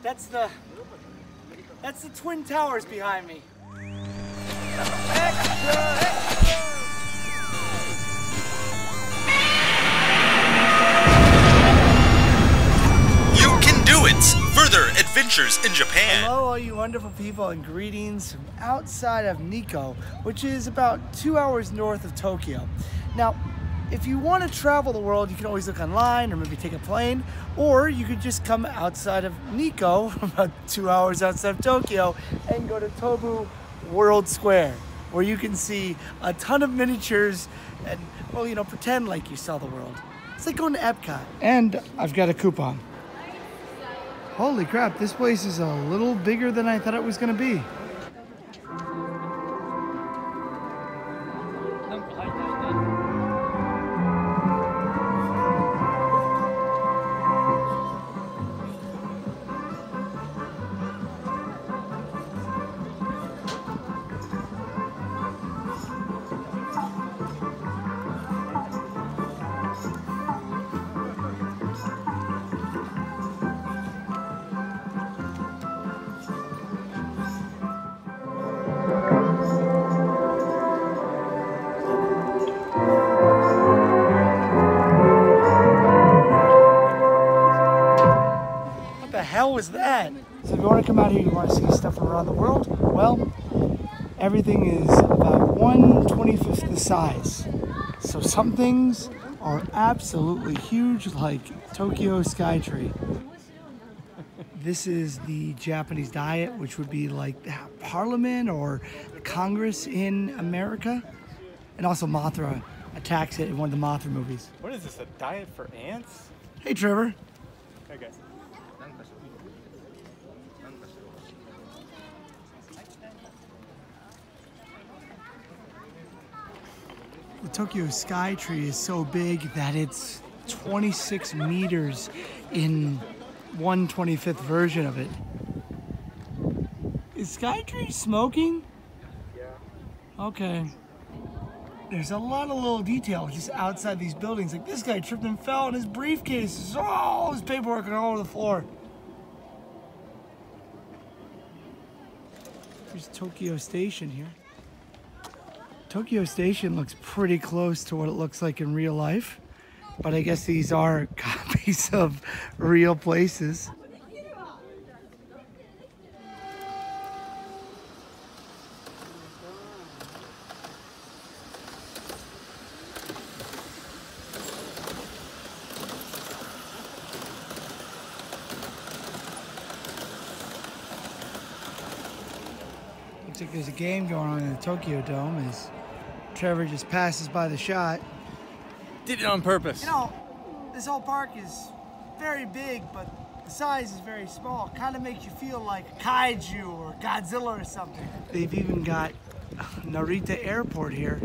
That's the Twin Towers behind me. You can do it! Further adventures in Japan. Hello all you wonderful people, and greetings from outside of Nikko, which is about 2 hours north of Tokyo. Now, if you want to travel the world, you can always look online or maybe take a plane, or you could just come outside of Nikko, about 2 hours outside of Tokyo, and go to Tobu World Square, where you can see a ton of miniatures and, well, you know, pretend like you saw the world. It's like going to Epcot. And I've got a coupon. Holy crap, this place is a little bigger than I thought it was going to be. Hell was that? So if you want to come out here, you want to see stuff from around the world, well, everything is about 1/25th the size. So some things are absolutely huge, like Tokyo Skytree. This is the Japanese Diet, which would be like the Parliament or Congress in America. And also Mothra attacks it in one of the Mothra movies. What is this, a diet for ants? Hey Trevor. Hey guys. The Tokyo Skytree is so big that it's 26 meters in 1/25th version of it. Is Skytree smoking? Yeah. Okay. There's a lot of little detail just outside these buildings. Like this guy tripped and fell and his briefcase, all his paperwork all over the floor. There's Tokyo Station here. Tokyo Station looks pretty close to what it looks like in real life, but I guess these are copies of real places. Looks like there's a game going on in the Tokyo Dome as Trevor just passes by the shot. Did it on purpose. You know, this whole park is very big, but the size is very small. Kind of makes you feel like Kaiju or Godzilla or something. They've even got Narita Airport here.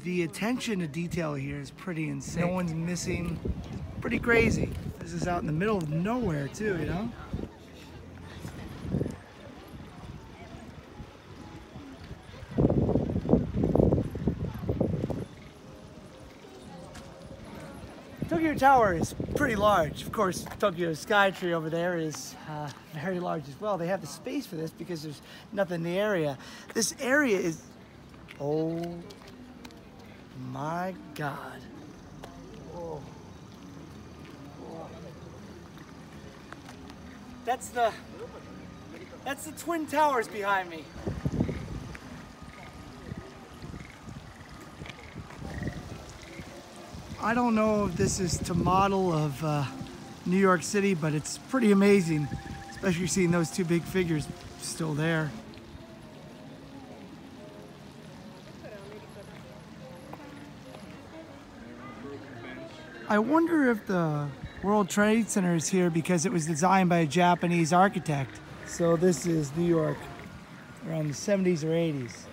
The attention to detail here is pretty insane. No one's missing. Pretty crazy. This is out in the middle of nowhere too, you know? Tokyo Tower is pretty large. Of course, Tokyo Skytree over there is very large as well. They have the space for this because there's nothing in the area. This area is, oh my God. Whoa. Whoa. That's the Twin Towers behind me. I don't know if this is to model of New York City, but it's pretty amazing, especially seeing those two big figures still there. I wonder if the World Trade Center is here because it was designed by a Japanese architect. So this is New York around the 70s or 80s.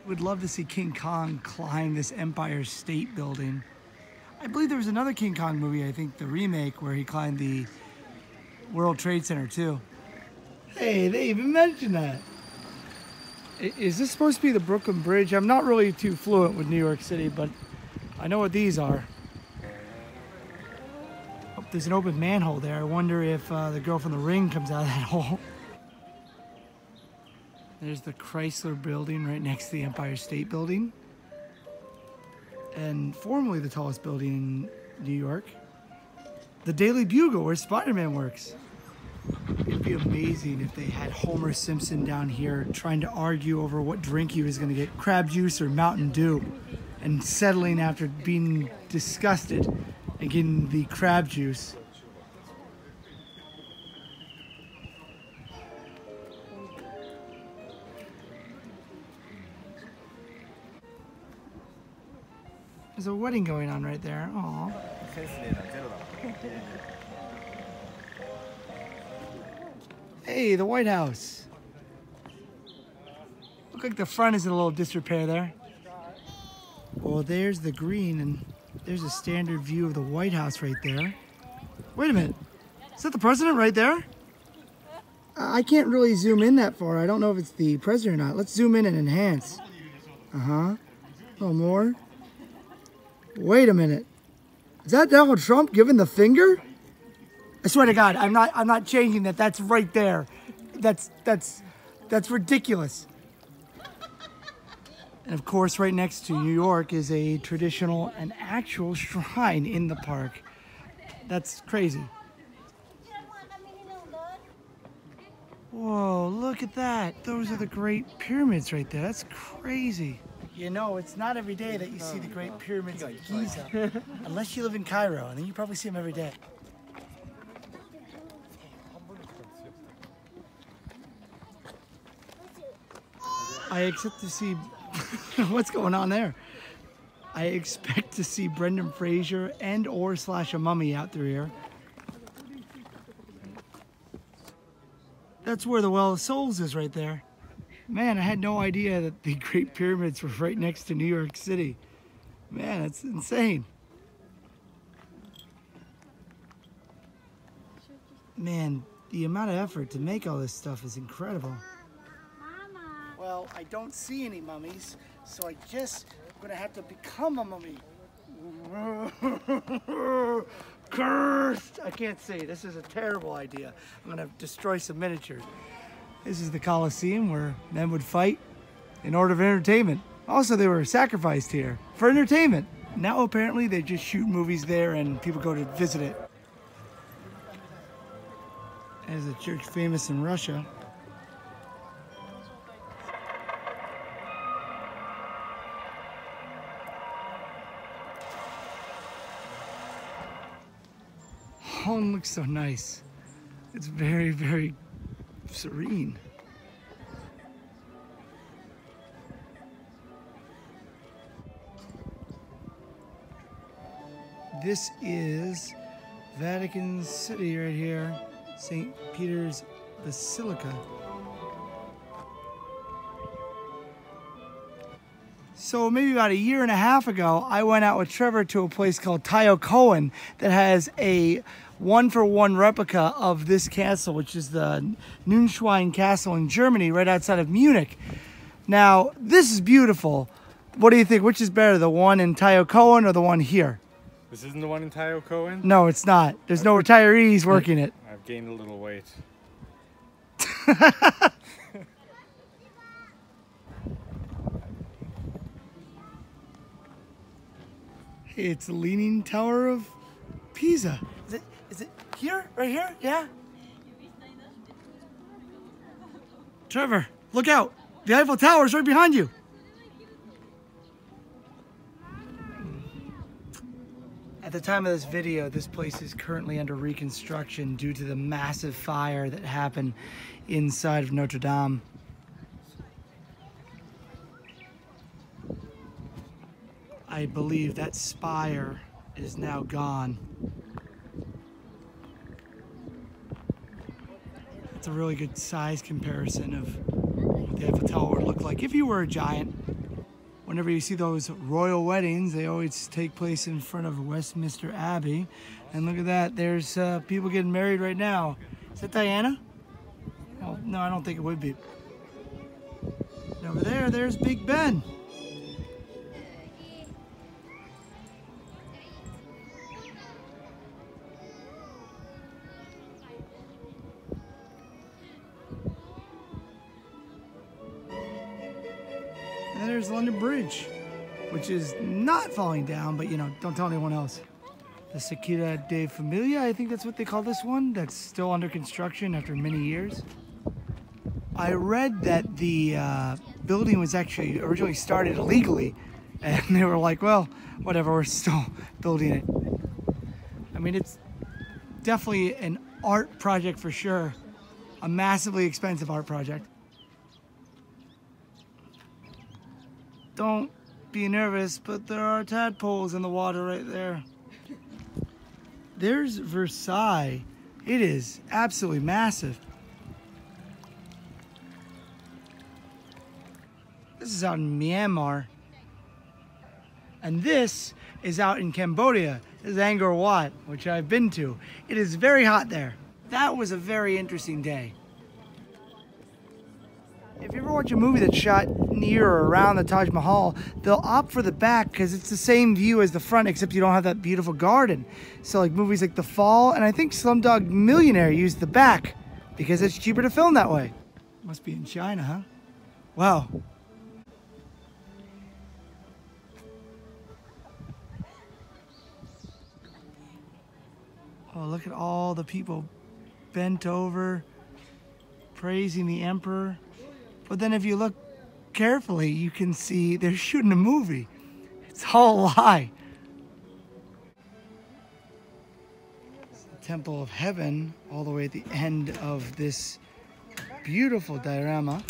Would love to see King Kong climb this Empire State Building. I believe there was another King Kong movie, I think the remake, where he climbed the World Trade Center too. Hey, they even mentioned that. Is this supposed to be the Brooklyn Bridge? I'm not really too fluent with New York City, but I know what these are. Oh, there's an open manhole there. I wonder if the girl from The Ring comes out of that hole. There's the Chrysler Building right next to the Empire State Building. And formerly the tallest building in New York. The Daily Bugle, where Spider-Man works. It'd be amazing if they had Homer Simpson down here trying to argue over what drink he was going to get, crab juice or Mountain Dew, and settling after being disgusted and getting the crab juice. There's a wedding going on right there. Aww. Hey, the White House. Look like the front is in a little disrepair there. Well, there's the green, and there's a standard view of the White House right there. Wait a minute. Is that the president right there? I can't really zoom in that far. I don't know if it's the president or not. Let's zoom in and enhance. Uh-huh. A little more. Wait a minute. Is that Donald Trump giving the finger? I swear to God, I'm not changing that. That's right there. That's ridiculous. And of course, right next to New York is a traditional and actual shrine in the park. That's crazy. Whoa, look at that. Those are the Great Pyramids right there. That's crazy. You know, it's not every day that you see the Great Pyramids of Giza, unless you live in Cairo, and then you probably see them every day. I expect to see, what's going on there? I expect to see Brendan Fraser and or / a mummy out through here. That's where the Well of Souls is right there. Man, I had no idea that the Great Pyramids were right next to New York City. Man, that's insane. Man, the amount of effort to make all this stuff is incredible. Well, I don't see any mummies, so I guess I'm gonna have to become a mummy. Cursed! I can't say. This is a terrible idea. I'm gonna destroy some miniatures. This is the Colosseum where men would fight in order of entertainment. Also, they were sacrificed here for entertainment. Now apparently they just shoot movies there and people go to visit it. As a church famous in Russia. Home looks so nice. It's very, very serene. This is Vatican City right here, St. Peter's Basilica. So maybe about 1.5 years ago, I went out with Trevor to a place called Tokyo that has a 1-for-1 replica of this castle, which is the Neuschwanstein Castle in Germany, right outside of Munich. Now, this is beautiful. What do you think? Which is better, the one in Tokyo or the one here? This isn't the one in Tokyo? No, it's not. There's no retirees working it. I've gained a little weight. It's the Leaning Tower of Pisa. Is it here? Right here? Yeah? Trevor, look out. The Eiffel Tower is right behind you. At the time of this video, this place is currently under reconstruction due to the massive fire that happened inside of Notre Dame. I believe that spire is now gone. It's a really good size comparison of what the Eiffel Tower would look like if you were a giant. whenever you see those royal weddings, they always take place in front of Westminster Abbey. And look at that, there's people getting married right now. Is that Diana? Oh, no, I don't think it would be. And over there, there's Big Ben. And then there's London Bridge, which is not falling down, but you know, don't tell anyone else. The Città de Famiglia, I think that's what they call this one, that's still under construction after many years. I read that the building was actually originally started illegally, and they were like, well, whatever, we're still building it. I mean, it's definitely an art project for sure, a massively expensive art project. Don't be nervous, but there are tadpoles in the water right there. There's Versailles. It is absolutely massive. This is out in Myanmar. And this is out in Cambodia. This is Angkor Wat, which I've been to. It is very hot there. That was a very interesting day. If you ever watch a movie that's shot near or around the Taj Mahal, they'll opt for the back because it's the same view as the front, except you don't have that beautiful garden. So like movies like The Fall, and I think Slumdog Millionaire used the back because it's cheaper to film that way. Must be in China, huh? Wow. Oh, look at all the people bent over, praising the emperor. But then if you look carefully, you can see they're shooting a movie. It's all a lie. It's the Temple of Heaven, all the way at the end of this beautiful diorama.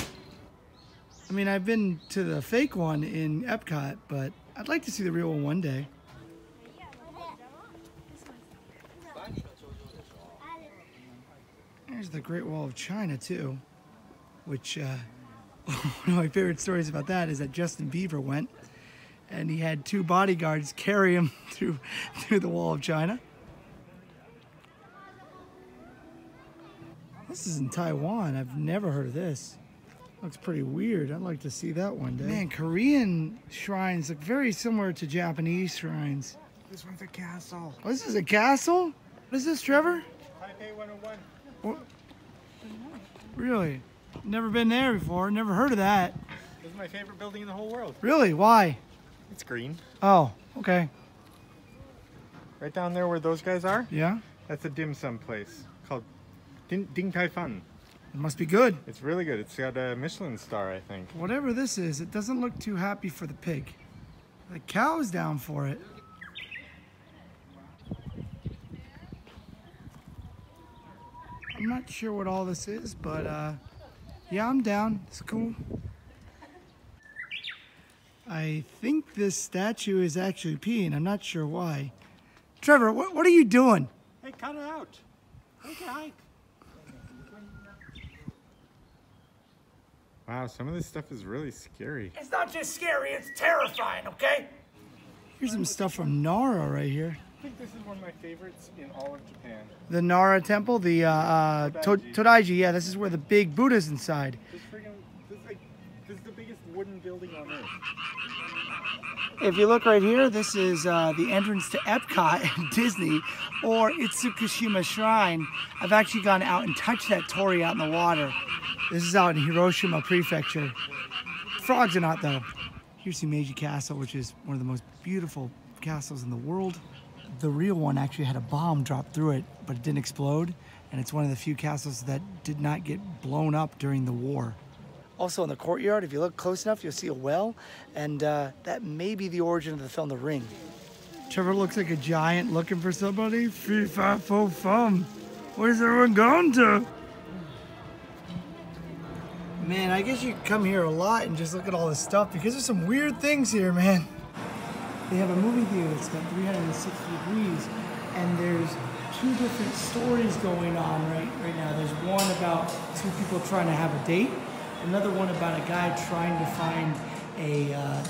I mean, I've been to the fake one in Epcot, but I'd like to see the real one day. There's the Great Wall of China, too, which one of my favorite stories about that is that Justin Bieber went and he had 2 bodyguards carry him through the Wall of China. This is in Taiwan. I've never heard of this. Looks pretty weird. I'd like to see that one day. Man, Korean shrines look very similar to Japanese shrines. This one's a castle. Oh, this is a castle? What is this, Trevor? Taipei 101. What? Really? Never been there before. Never heard of that. This is my favorite building in the whole world. Really? Why? It's green. Oh, okay. Right down there where those guys are? Yeah? That's a dim sum place called Ding Tai Fun. It must be good. It's really good. It's got a Michelin star, I think. Whatever this is, it doesn't look too happy for the pig. The cow's down for it. I'm not sure what all this is, but yeah, I'm down. It's cool. I think this statue is actually peeing. I'm not sure why. Trevor, what are you doing? Hey, cut it out. Take a hike. Wow, some of this stuff is really scary. It's not just scary, it's terrifying, okay? Here's some stuff from Nara right here. I think this is one of my favorites in all of Japan. The Nara temple, the Todaiji, yeah, this is where the big Buddha's inside. This is the biggest wooden building on earth. If you look right here, this is the entrance to Epcot and Disney, or Itsukushima Shrine. I've actually gone out and touched that torii out in the water. This is out in Hiroshima Prefecture. Frogs are not, though. Here's Himeji Castle, which is one of the most beautiful castles in the world. The real one actually had a bomb drop through it, but it didn't explode, and it's one of the few castles that did not get blown up during the war. Also in the courtyard, if you look close enough, you'll see a well, and that may be the origin of the film The Ring. Trevor looks like a giant looking for somebody. Fee, fi, fo, fum. Where's everyone going to? Man, I guess you can come here a lot and just look at all this stuff because there's some weird things here, man. They have a movie theater that's got 360 degrees, and there's 2 different stories going on right now. There's one about 2 people trying to have a date, another one about a guy trying to find a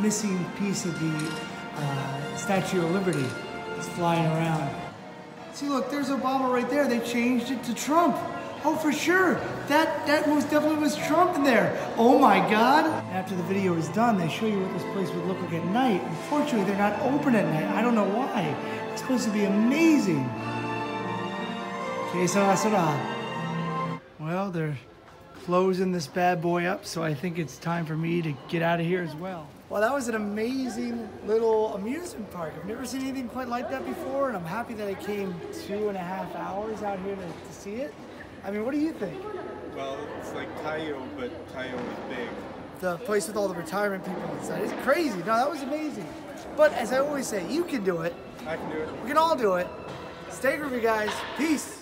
missing piece of the Statue of Liberty that's flying around. See, look, there's Obama right there. They changed it to Trump. Oh, for sure. That most definitely was Trump in there. Oh my God. After the video is done, they show you what this place would look like at night. Unfortunately, they're not open at night. I don't know why. It's supposed to be amazing. Que sera. Well, they're closing this bad boy up, so I think it's time for me to get out of here as well. Well, that was an amazing little amusement park. I've never seen anything quite like that before, and I'm happy that I came 2.5 hours out here to see it. I mean, what do you think? Well, it's like Taiyo, but Taiyo is big. The place with all the retirement people inside. It's crazy. No, that was amazing. But as I always say, you can do it. I can do it. We can all do it. Stay groovy, guys. Peace.